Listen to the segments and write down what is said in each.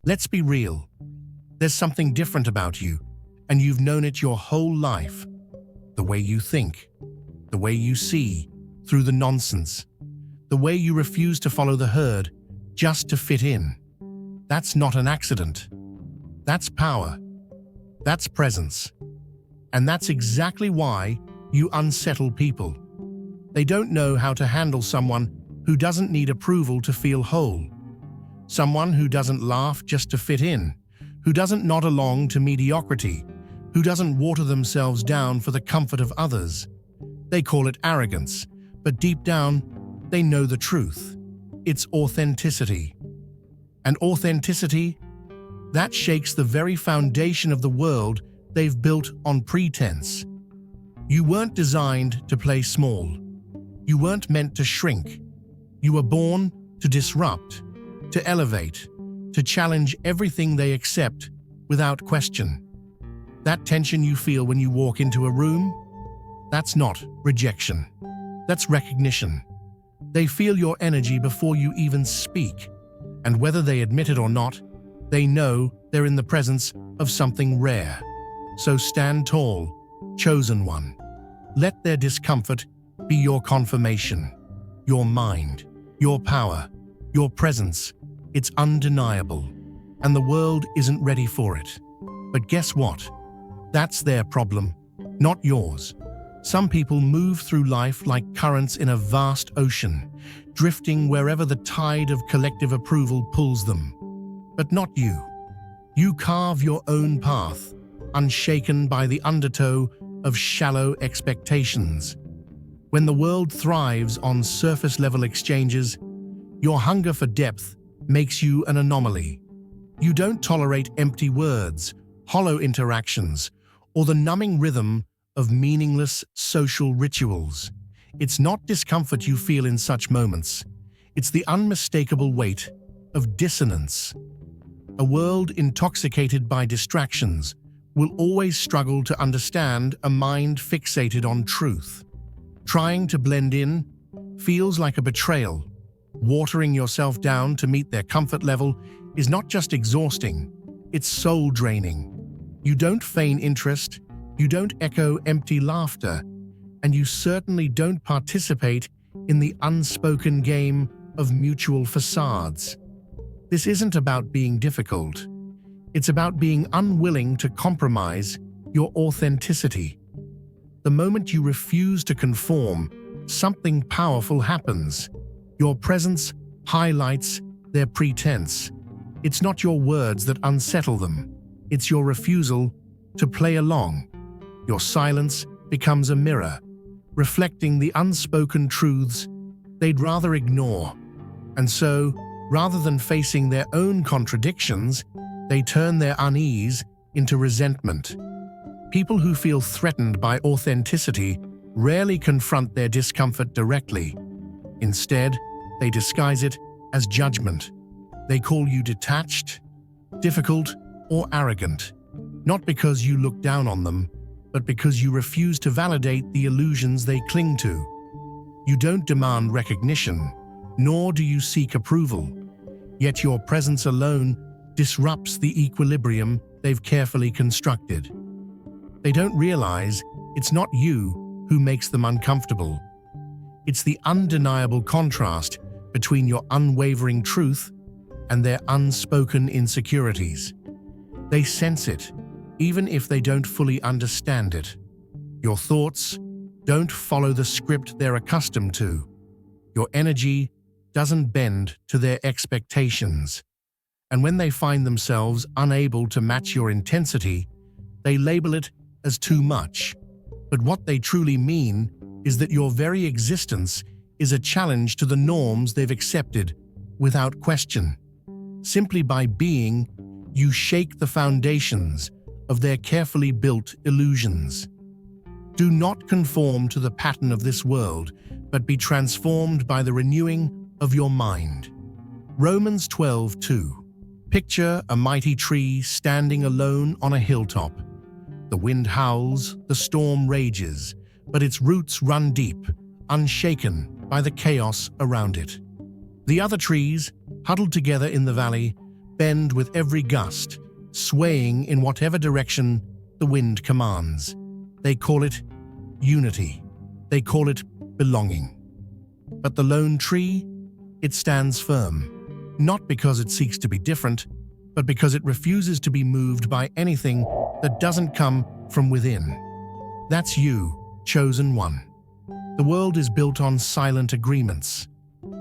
Let's be real. There's something different about you, and you've known it your whole life. The way you think, the way you see through the nonsense, the way you refuse to follow the herd just to fit in. That's not an accident. That's power. That's presence. And that's exactly why you unsettle people. They don't know how to handle someone who doesn't need approval to feel whole. Someone who doesn't laugh just to fit in, who doesn't nod along to mediocrity, who doesn't water themselves down for the comfort of others. They call it arrogance, but deep down, they know the truth. It's authenticity. And authenticity, that shakes the very foundation of the world they've built on pretense. You weren't designed to play small. You weren't meant to shrink. You were born to disrupt, to elevate, to challenge everything they accept without question. That tension you feel when you walk into a room, that's not rejection. That's recognition. They feel your energy before you even speak, and whether they admit it or not, they know they're in the presence of something rare. So stand tall, chosen one. Let their discomfort be your confirmation, your mind, your power, your presence. It's undeniable, and the world isn't ready for it. But guess what? That's their problem, not yours. Some people move through life like currents in a vast ocean, drifting wherever the tide of collective approval pulls them. But not you. You carve your own path, unshaken by the undertow of shallow expectations. When the world thrives on surface-level exchanges, your hunger for depth makes you an anomaly. You don't tolerate empty words, hollow interactions, or the numbing rhythm of meaningless social rituals. It's not discomfort you feel in such moments. It's the unmistakable weight of dissonance. A world intoxicated by distractions will always struggle to understand a mind fixated on truth. Trying to blend in feels like a betrayal. Watering yourself down to meet their comfort level is not just exhausting, it's soul-draining. You don't feign interest, you don't echo empty laughter, and you certainly don't participate in the unspoken game of mutual facades. This isn't about being difficult. It's about being unwilling to compromise your authenticity. The moment you refuse to conform, something powerful happens. Your presence highlights their pretense. It's not your words that unsettle them. It's your refusal to play along. Your silence becomes a mirror, reflecting the unspoken truths they'd rather ignore. And so, rather than facing their own contradictions, they turn their unease into resentment. People who feel threatened by authenticity rarely confront their discomfort directly. Instead, they disguise it as judgment. They call you detached, difficult, or arrogant, not because you look down on them, but because you refuse to validate the illusions they cling to. You don't demand recognition, nor do you seek approval, yet your presence alone disrupts the equilibrium they've carefully constructed. They don't realize it's not you who makes them uncomfortable. It's the undeniable contrast between your unwavering truth and their unspoken insecurities. They sense it, even if they don't fully understand it. Your thoughts don't follow the script they're accustomed to. Your energy doesn't bend to their expectations. And when they find themselves unable to match your intensity, they label it as too much. But what they truly mean is that your very existence is a challenge to the norms they've accepted without question. Simply by being, you shake the foundations of their carefully built illusions. Do not conform to the pattern of this world, but be transformed by the renewing of your mind. Romans 12:2. Picture a mighty tree standing alone on a hilltop. The wind howls, the storm rages, but its roots run deep, unshaken by the chaos around it. The other trees, huddled together in the valley, bend with every gust, swaying in whatever direction the wind commands. They call it unity. They call it belonging. But the lone tree, it stands firm, not because it seeks to be different, but because it refuses to be moved by anything that doesn't come from within. That's you, chosen one. The world is built on silent agreements,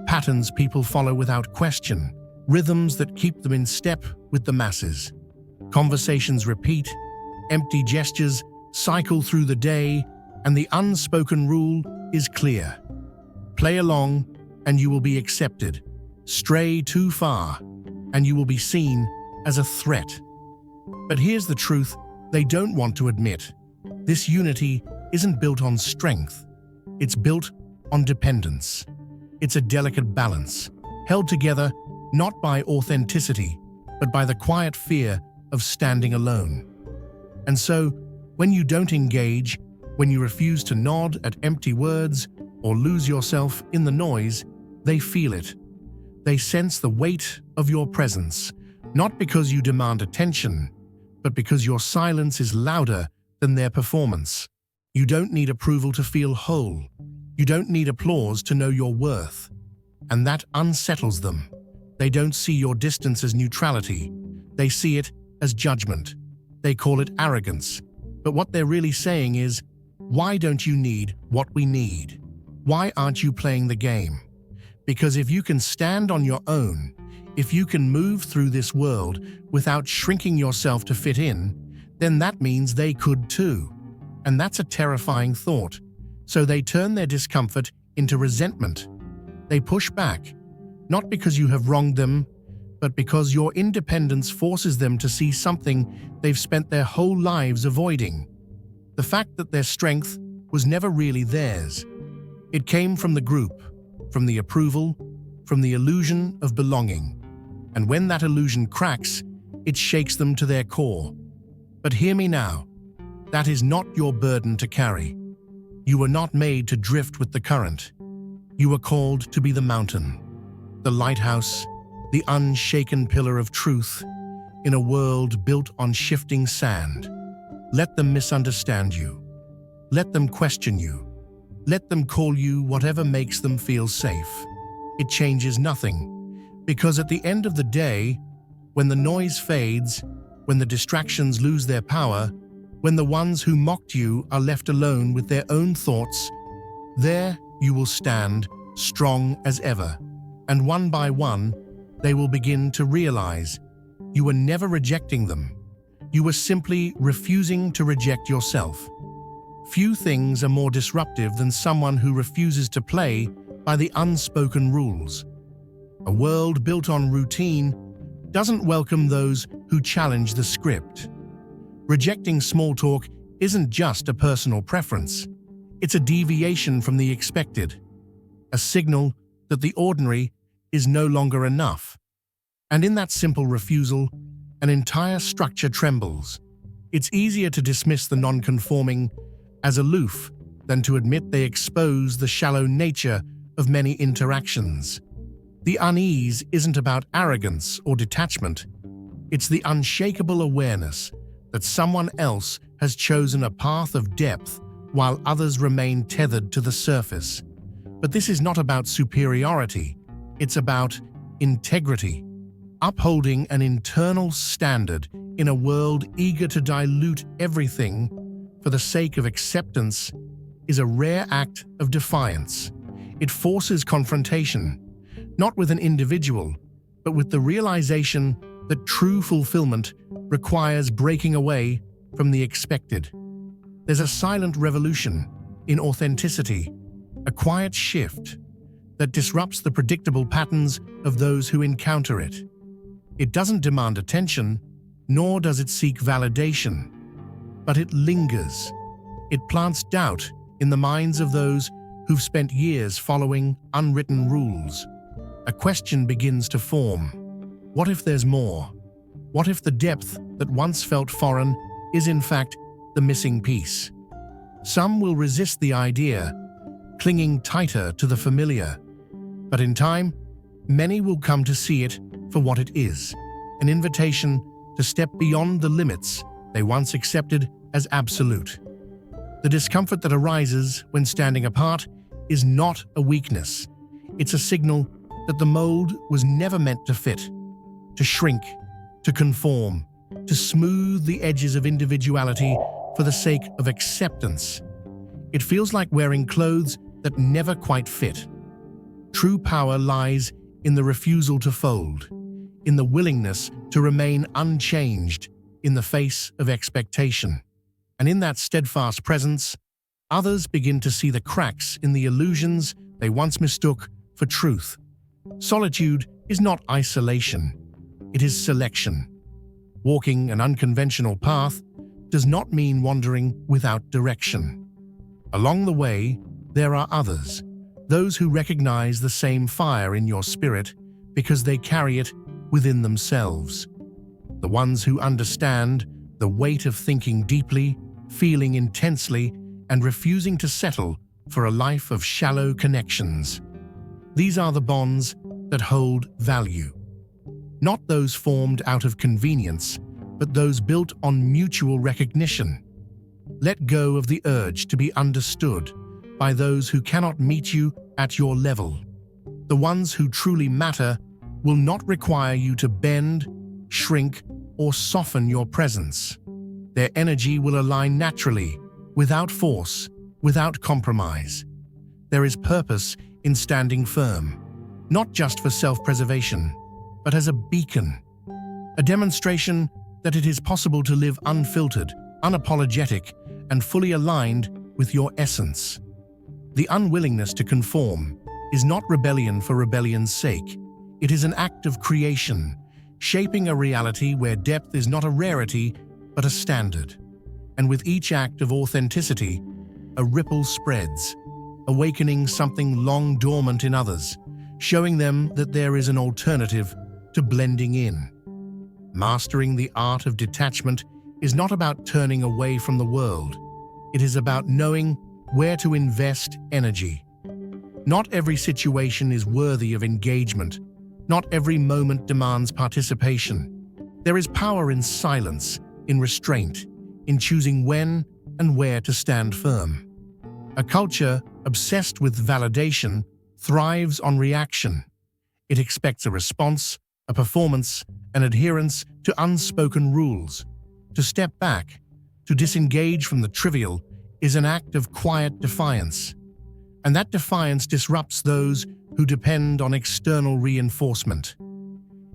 patterns people follow without question, rhythms that keep them in step with the masses. Conversations repeat, empty gestures cycle through the day, and the unspoken rule is clear. Play along, and you will be accepted. Stray too far, and you will be seen as a threat. But here's the truth they don't want to admit. This unity isn't built on strength. It's built on dependence. It's a delicate balance, held together not by authenticity, but by the quiet fear of standing alone. And so, when you don't engage, when you refuse to nod at empty words or lose yourself in the noise, they feel it. They sense the weight of your presence, not because you demand attention, but because your silence is louder than their performance. You don't need approval to feel whole. You don't need applause to know your worth. And that unsettles them. They don't see your distance as neutrality. They see it as judgment. They call it arrogance. But what they're really saying is, why don't you need what we need? Why aren't you playing the game? Because if you can stand on your own, if you can move through this world without shrinking yourself to fit in, then that means they could too. And that's a terrifying thought. So they turn their discomfort into resentment. They push back, not because you have wronged them, but because your independence forces them to see something they've spent their whole lives avoiding. The fact that their strength was never really theirs. It came from the group, from the approval, from the illusion of belonging. And when that illusion cracks, it shakes them to their core. But hear me now, that is not your burden to carry. You were not made to drift with the current. You were called to be the mountain, the lighthouse, the unshaken pillar of truth in a world built on shifting sand. Let them misunderstand you. Let them question you. Let them call you whatever makes them feel safe. It changes nothing, because at the end of the day, when the noise fades, when the distractions lose their power, when the ones who mocked you are left alone with their own thoughts, there you will stand, strong as ever. And one by one, they will begin to realize you were never rejecting them. You were simply refusing to reject yourself. Few things are more disruptive than someone who refuses to play by the unspoken rules. A world built on routine doesn't welcome those who challenge the script. Rejecting small talk isn't just a personal preference. It's a deviation from the expected, a signal that the ordinary is no longer enough. And in that simple refusal, an entire structure trembles. It's easier to dismiss the non-conforming as aloof than to admit they expose the shallow nature of many interactions. The unease isn't about arrogance or detachment. It's the unshakable awareness that someone else has chosen a path of depth while others remain tethered to the surface. But this is not about superiority. It's about integrity. Upholding an internal standard in a world eager to dilute everything for the sake of acceptance is a rare act of defiance. It forces confrontation, not with an individual, but with the realization that true fulfillment requires breaking away from the expected. There's a silent revolution in authenticity, a quiet shift that disrupts the predictable patterns of those who encounter it. It doesn't demand attention, nor does it seek validation, but it lingers. It plants doubt in the minds of those who've spent years following unwritten rules. A question begins to form. What if there's more? What if the depth that once felt foreign is in fact the missing piece? Some will resist the idea, clinging tighter to the familiar. But in time, many will come to see it for what it is, an invitation to step beyond the limits they once accepted as absolute. The discomfort that arises when standing apart is not a weakness. It's a signal that the mold was never meant to fit, to shrink, to conform, to smooth the edges of individuality for the sake of acceptance. It feels like wearing clothes that never quite fit. True power lies in the refusal to fold, in the willingness to remain unchanged in the face of expectation. And in that steadfast presence, others begin to see the cracks in the illusions they once mistook for truth. Solitude is not isolation, it is selection. Walking an unconventional path does not mean wandering without direction. Along the way, there are others, those who recognize the same fire in your spirit because they carry it within themselves. The ones who understand the weight of thinking deeply, feeling intensely, and refusing to settle for a life of shallow connections. These are the bonds that hold value. Not those formed out of convenience, but those built on mutual recognition. Let go of the urge to be understood by those who cannot meet you at your level. The ones who truly matter will not require you to bend, shrink, or soften your presence. Their energy will align naturally, without force, without compromise. There is purpose in standing firm, not just for self-preservation, but as a beacon, a demonstration that it is possible to live unfiltered, unapologetic, and fully aligned with your essence. The unwillingness to conform is not rebellion for rebellion's sake. It is an act of creation, shaping a reality where depth is not a rarity, but a standard. And with each act of authenticity, a ripple spreads, awakening something long dormant in others, showing them that there is an alternative to blending in. Mastering the art of detachment is not about turning away from the world. It is about knowing where to invest energy. Not every situation is worthy of engagement. Not every moment demands participation. There is power in silence, in restraint, in choosing when and where to stand firm. A culture obsessed with validation thrives on reaction. It expects a response, a performance, an adherence to unspoken rules. To step back, to disengage from the trivial, is an act of quiet defiance. And that defiance disrupts those who depend on external reinforcement.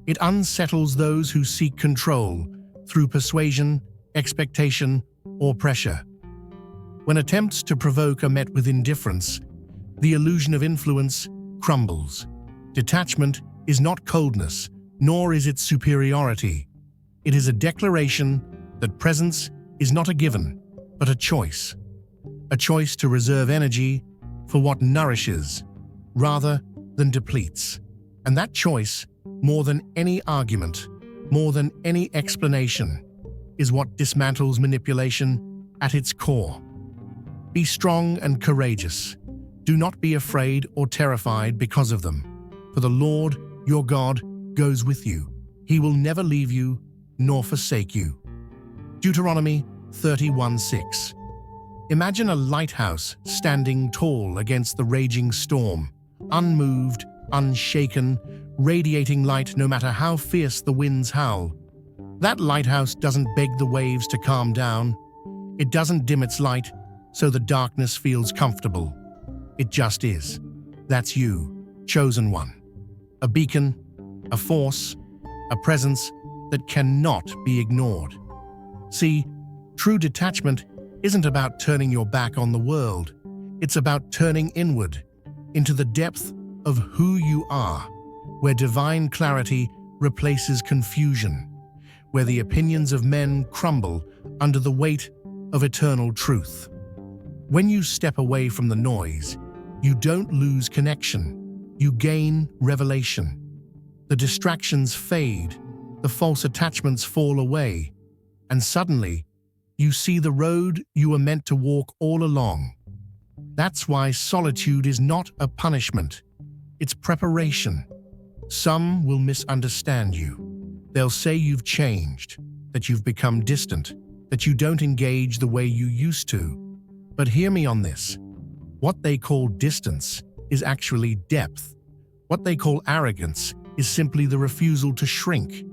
It unsettles those who seek control through persuasion, expectation, or pressure. When attempts to provoke are met with indifference, the illusion of influence crumbles. Detachment is not coldness, nor is it superiority. It is a declaration that presence is not a given, but a choice. A choice to reserve energy for what nourishes, rather than depletes. And that choice, more than any argument, more than any explanation, is what dismantles manipulation at its core. Be strong and courageous. Do not be afraid or terrified because of them. For the Lord, your God, goes with you. He will never leave you nor forsake you. Deuteronomy 31:6. Imagine a lighthouse standing tall against the raging storm, unmoved, unshaken, radiating light no matter how fierce the winds howl. That lighthouse doesn't beg the waves to calm down. It doesn't dim its light so the darkness feels comfortable. It just is. That's you, chosen one. A beacon, a force, a presence that cannot be ignored. See, true detachment isn't about turning your back on the world. It's about turning inward, into the depth of who you are, where divine clarity replaces confusion, where the opinions of men crumble under the weight of eternal truth. When you step away from the noise, you don't lose connection, you gain revelation. The distractions fade, the false attachments fall away, and suddenly, you see the road you were meant to walk all along. That's why solitude is not a punishment. It's preparation. Some will misunderstand you. They'll say you've changed, that you've become distant, that you don't engage the way you used to. But hear me on this. What they call distance is actually depth. What they call arrogance is simply the refusal to shrink.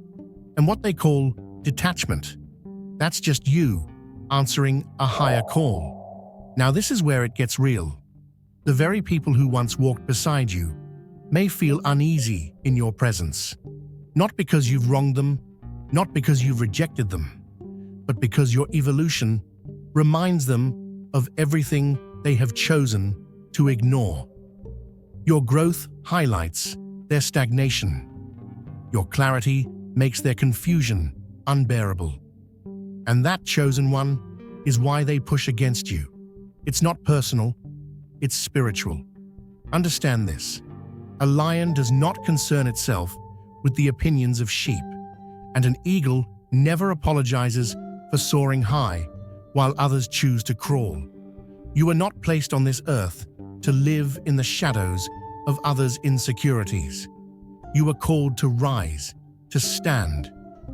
And what they call detachment, that's just you answering a higher call. Now this is where it gets real. The very people who once walked beside you may feel uneasy in your presence. Not because you've wronged them, not because you've rejected them, but because your evolution reminds them of everything they have chosen to ignore. Your growth highlights their stagnation. Your clarity makes their confusion unbearable. And that chosen one is why they push against you. It's not personal, it's spiritual. Understand this. A lion does not concern itself with the opinions of sheep, and an eagle never apologizes for soaring high while others choose to crawl. You are not placed on this earth to live in the shadows of others' insecurities. You are called to rise, to stand,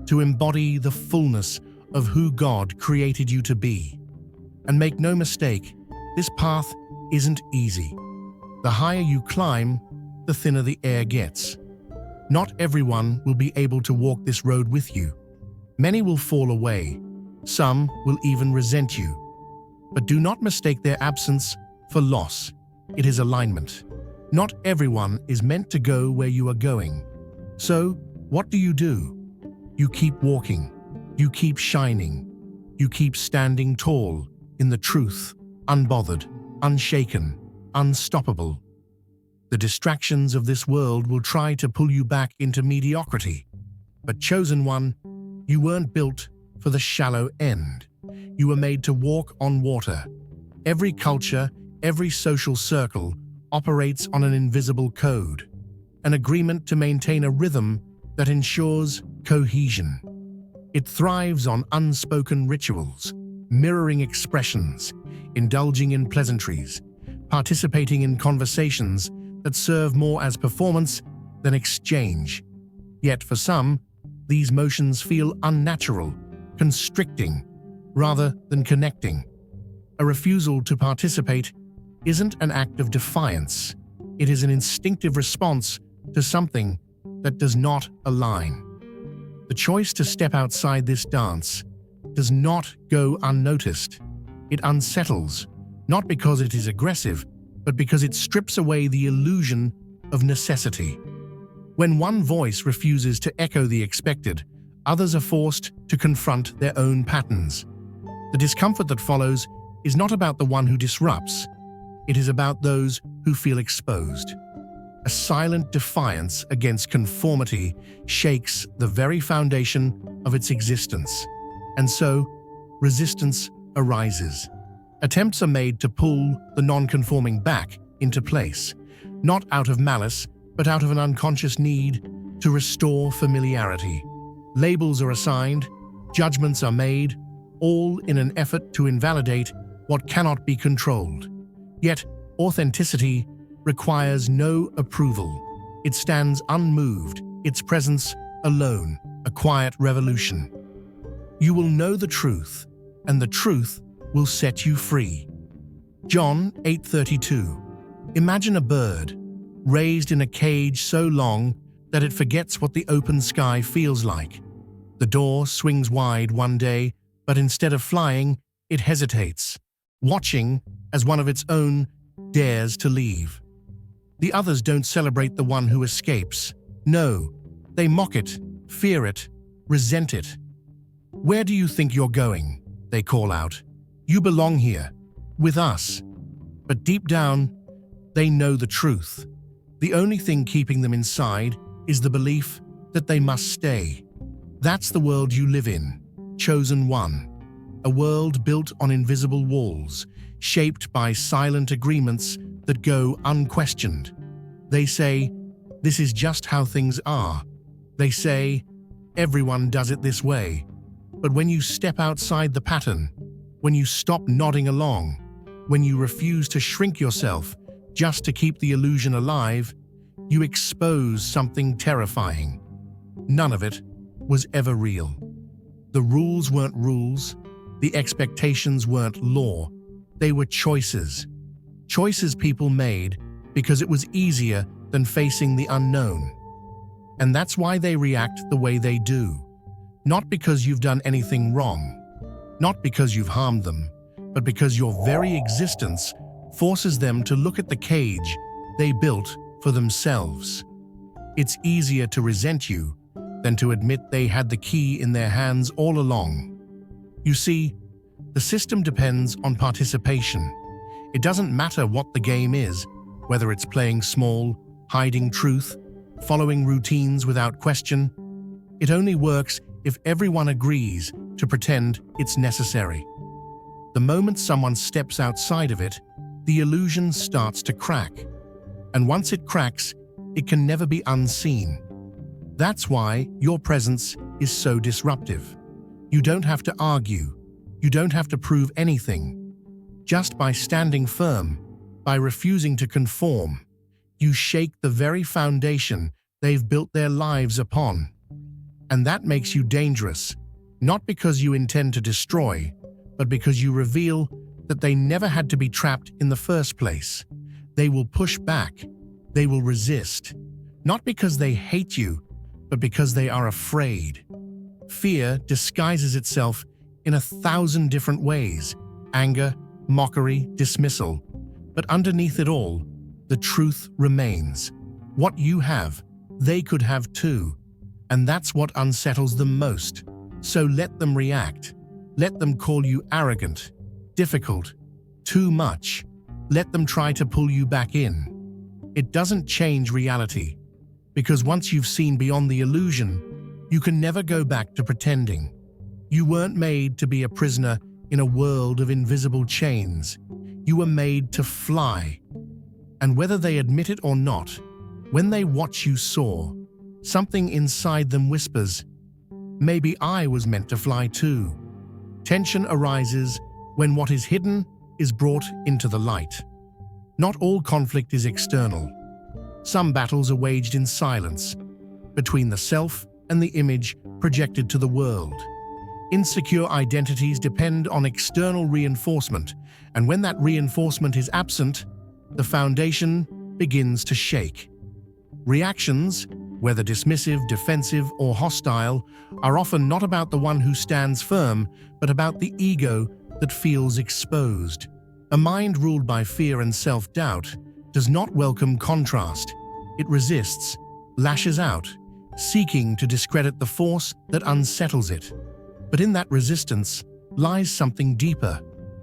to embody the fullness of who God created you to be. And make no mistake, this path isn't easy. The higher you climb, the thinner the air gets. Not everyone will be able to walk this road with you. Many will fall away. Some will even resent you. But do not mistake their absence for loss. It is alignment. Not everyone is meant to go where you are going. So, what do? You keep walking. You keep shining. You keep standing tall in the truth, unbothered, unshaken, unstoppable. The distractions of this world will try to pull you back into mediocrity. But chosen one, you weren't built for the shallow end. You were made to walk on water. Every culture, every social circle operates on an invisible code, an agreement to maintain a rhythm that ensures cohesion. It thrives on unspoken rituals, mirroring expressions, indulging in pleasantries, participating in conversations that serve more as performance than exchange. Yet for some, these motions feel unnatural, constricting, rather than connecting. A refusal to participate isn't an act of defiance. It is an instinctive response to something that does not align. The choice to step outside this dance does not go unnoticed. It unsettles, not because it is aggressive, but because it strips away the illusion of necessity. When one voice refuses to echo the expected, others are forced to confront their own patterns. The discomfort that follows is not about the one who disrupts. It is about those who feel exposed. A silent defiance against conformity shakes the very foundation of its existence. And so, resistance arises. Attempts are made to pull the non-conforming back into place, not out of malice, but out of an unconscious need to restore familiarity. Labels are assigned, judgments are made, all in an effort to invalidate what cannot be controlled. Yet, authenticity requires no approval. It stands unmoved, its presence alone, a quiet revolution. You will know the truth, and the truth will set you free. John 8:32. Imagine a bird, raised in a cage so long that it forgets what the open sky feels like. The door swings wide one day, but instead of flying, it hesitates, watching as one of its own dares to leave. The others don't celebrate the one who escapes. No, they mock it, fear it, resent it. "Where do you think you're going?" they call out. "You belong here, with us." But deep down, they know the truth. The only thing keeping them inside is the belief that they must stay. That's the world you live in, chosen one. A world built on invisible walls, shaped by silent agreements that go unquestioned. They say, "This is just how things are." They say, "Everyone does it this way." But when you step outside the pattern, when you stop nodding along, when you refuse to shrink yourself just to keep the illusion alive, you expose something terrifying. None of it, was ever real. The rules weren't rules, the expectations weren't law, they were choices. Choices people made because it was easier than facing the unknown. And that's why they react the way they do. Not because you've done anything wrong, not because you've harmed them, but because your very existence forces them to look at the cage they built for themselves. It's easier to resent you than to admit they had the key in their hands all along. You see, the system depends on participation. It doesn't matter what the game is, whether it's playing small, hiding truth, following routines without question. It only works if everyone agrees to pretend it's necessary. The moment someone steps outside of it, the illusion starts to crack. And once it cracks, it can never be unseen. That's why your presence is so disruptive. You don't have to argue. You don't have to prove anything. Just by standing firm, by refusing to conform, you shake the very foundation they've built their lives upon. And that makes you dangerous, not because you intend to destroy, but because you reveal that they never had to be trapped in the first place. They will push back. They will resist, not because they hate you, but because they are afraid. Fear disguises itself in 1,000 different ways: anger, mockery, dismissal. But underneath it all, the truth remains. What you have, they could have too. And that's what unsettles them most. So let them react. Let them call you arrogant, difficult, too much. Let them try to pull you back in. It doesn't change reality, because once you've seen beyond the illusion, you can never go back to pretending. You weren't made to be a prisoner in a world of invisible chains. You were made to fly. And whether they admit it or not, when they watch you soar, something inside them whispers, maybe I was meant to fly too. Tension arises when what is hidden is brought into the light. Not all conflict is external. Some battles are waged in silence, between the self and the image projected to the world. Insecure identities depend on external reinforcement, and when that reinforcement is absent, the foundation begins to shake. Reactions, whether dismissive, defensive, or hostile, are often not about the one who stands firm, but about the ego that feels exposed. A mind ruled by fear and self-doubt does not welcome contrast. It resists, lashes out, seeking to discredit the force that unsettles it. But in that resistance lies something deeper,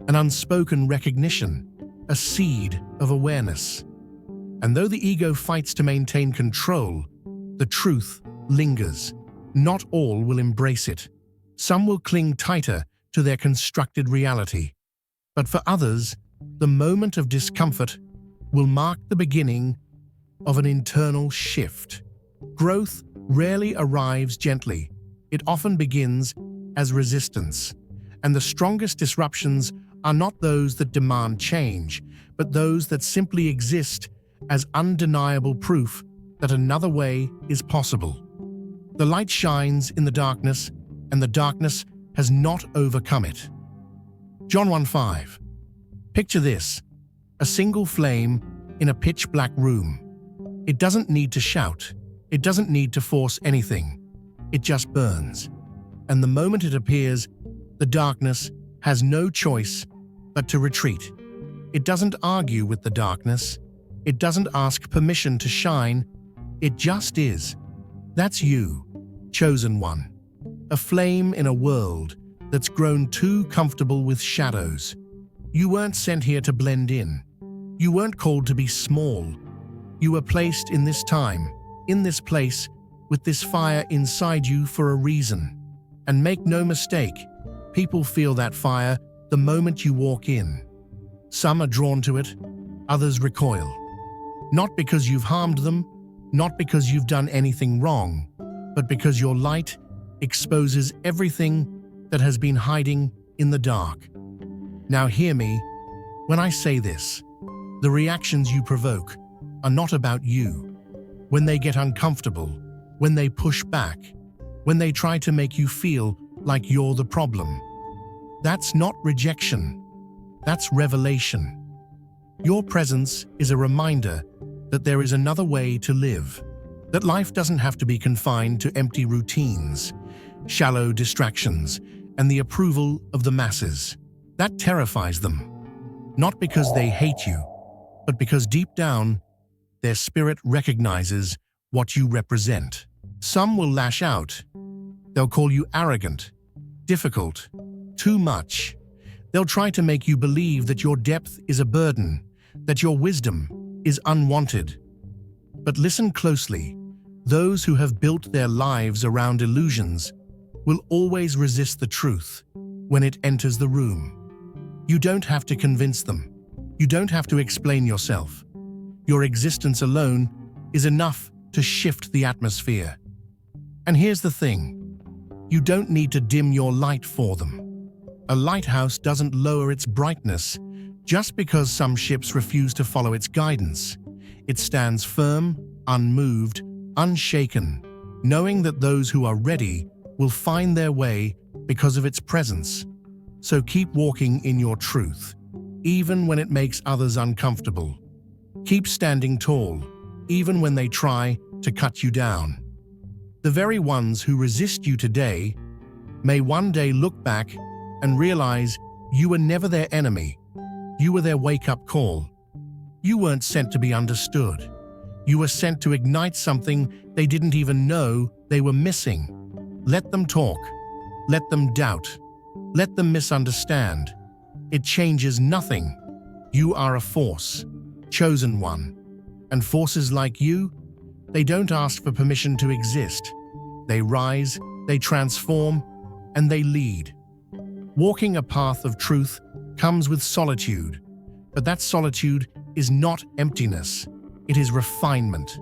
an unspoken recognition, a seed of awareness. And though the ego fights to maintain control, the truth lingers. Not all will embrace it. Some will cling tighter to their constructed reality. But for others, the moment of discomfort will mark the beginning of an internal shift. Growth rarely arrives gently. It often begins as resistance. And the strongest disruptions are not those that demand change, but those that simply exist as undeniable proof that another way is possible. The light shines in the darkness, and the darkness has not overcome it. John 1:5. Picture this: a single flame in a pitch-black room. It doesn't need to shout. It doesn't need to force anything. It just burns. And the moment it appears, the darkness has no choice but to retreat. It doesn't argue with the darkness. It doesn't ask permission to shine. It just is. That's you, chosen one. A flame in a world that's grown too comfortable with shadows. You weren't sent here to blend in. You weren't called to be small. You were placed in this time, in this place, with this fire inside you for a reason. And make no mistake, people feel that fire the moment you walk in. Some are drawn to it, others recoil. Not because you've harmed them, not because you've done anything wrong, but because your light exposes everything that has been hiding in the dark. Now hear me when I say this. The reactions you provoke are not about you. When they get uncomfortable, when they push back, when they try to make you feel like you're the problem. That's not rejection. That's revelation. Your presence is a reminder that there is another way to live, that life doesn't have to be confined to empty routines, shallow distractions, and the approval of the masses. That terrifies them, not because they hate you, but because deep down, their spirit recognizes what you represent. Some will lash out. They'll call you arrogant, difficult, too much. They'll try to make you believe that your depth is a burden, that your wisdom is unwanted. But listen closely. Those who have built their lives around illusions will always resist the truth when it enters the room. You don't have to convince them. You don't have to explain yourself. Your existence alone is enough to shift the atmosphere. And here's the thing. You don't need to dim your light for them. A lighthouse doesn't lower its brightness just because some ships refuse to follow its guidance. It stands firm, unmoved, unshaken, knowing that those who are ready will find their way because of its presence. So keep walking in your truth, even when it makes others uncomfortable. Keep standing tall, even when they try to cut you down. The very ones who resist you today may one day look back and realize you were never their enemy. You were their wake-up call. You weren't sent to be understood. You were sent to ignite something they didn't even know they were missing. Let them talk. Let them doubt. Let them misunderstand. It changes nothing. You are a force, chosen one. And forces like you, they don't ask for permission to exist. They rise, they transform, and they lead. Walking a path of truth comes with solitude, but that solitude is not emptiness. It is refinement.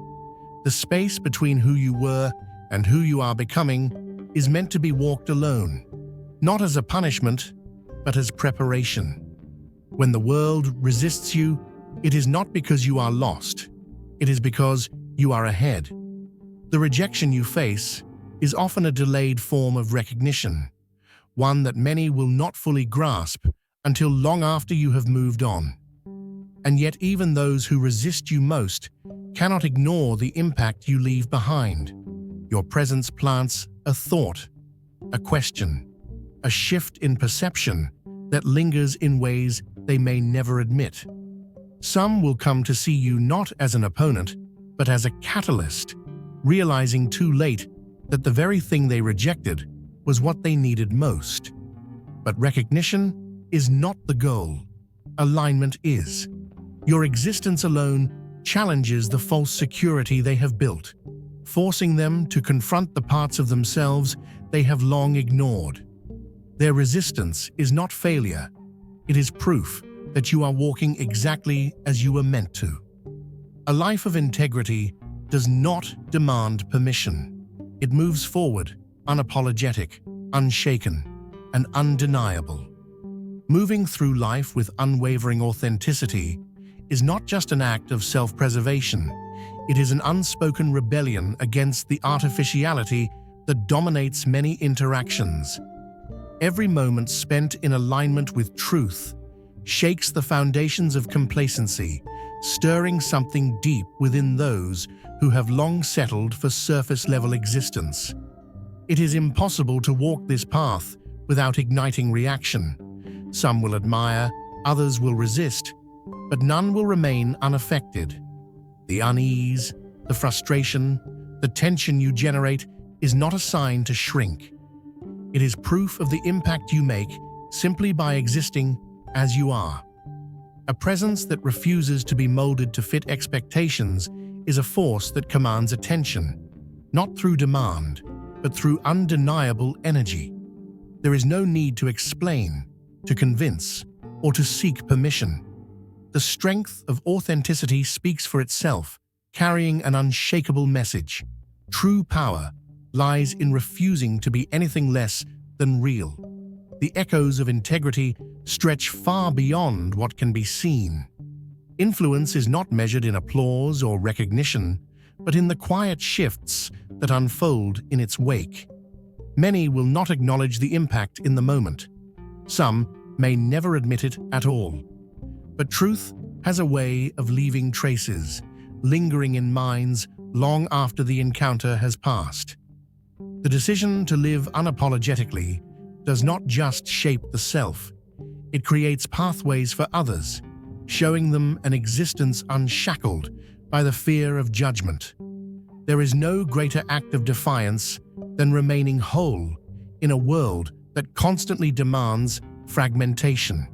The space between who you were and who you are becoming is meant to be walked alone, not as a punishment, but as preparation. When the world resists you, it is not because you are lost. It is because you are ahead. The rejection you face is often a delayed form of recognition, one that many will not fully grasp until long after you have moved on. And yet even those who resist you most cannot ignore the impact you leave behind. Your presence plants a thought, a question, a shift in perception that lingers in ways they may never admit. Some will come to see you not as an opponent, but as a catalyst, realizing too late that the very thing they rejected was what they needed most. But recognition is not the goal. Alignment is. Your existence alone challenges the false security they have built, forcing them to confront the parts of themselves they have long ignored. Their resistance is not failure. It is proof that you are walking exactly as you were meant to. A life of integrity does not demand permission. It moves forward, unapologetic, unshaken, and undeniable. Moving through life with unwavering authenticity is not just an act of self-preservation. It is an unspoken rebellion against the artificiality that dominates many interactions. Every moment spent in alignment with truth shakes the foundations of complacency, stirring something deep within those who have long settled for surface-level existence. It is impossible to walk this path without igniting reaction. Some will admire, others will resist, but none will remain unaffected. The unease, the frustration, the tension you generate is not a sign to shrink. It is proof of the impact you make simply by existing as you are. A presence that refuses to be molded to fit expectations is a force that commands attention, not through demand, but through undeniable energy. There is no need to explain, to convince, or to seek permission. The strength of authenticity speaks for itself, carrying an unshakable message. True power lies in refusing to be anything less than real. The echoes of integrity stretch far beyond what can be seen. Influence is not measured in applause or recognition, but in the quiet shifts that unfold in its wake. Many will not acknowledge the impact in the moment. Some may never admit it at all. But truth has a way of leaving traces, lingering in minds long after the encounter has passed. The decision to live unapologetically does not just shape the self, it creates pathways for others, showing them an existence unshackled by the fear of judgment. There is no greater act of defiance than remaining whole in a world that constantly demands fragmentation.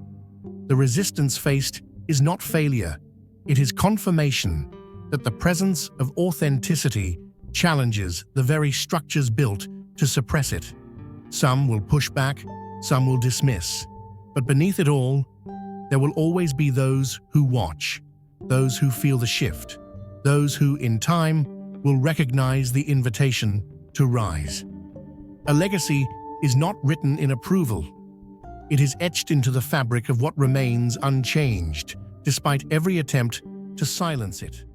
The resistance faced is not failure, it is confirmation that the presence of authenticity challenges the very structures built to suppress it. Some will push back, some will dismiss, but beneath it all, there will always be those who watch, those who feel the shift, those who, in time, will recognize the invitation to rise. A legacy is not written in approval. It is etched into the fabric of what remains unchanged, despite every attempt to silence it.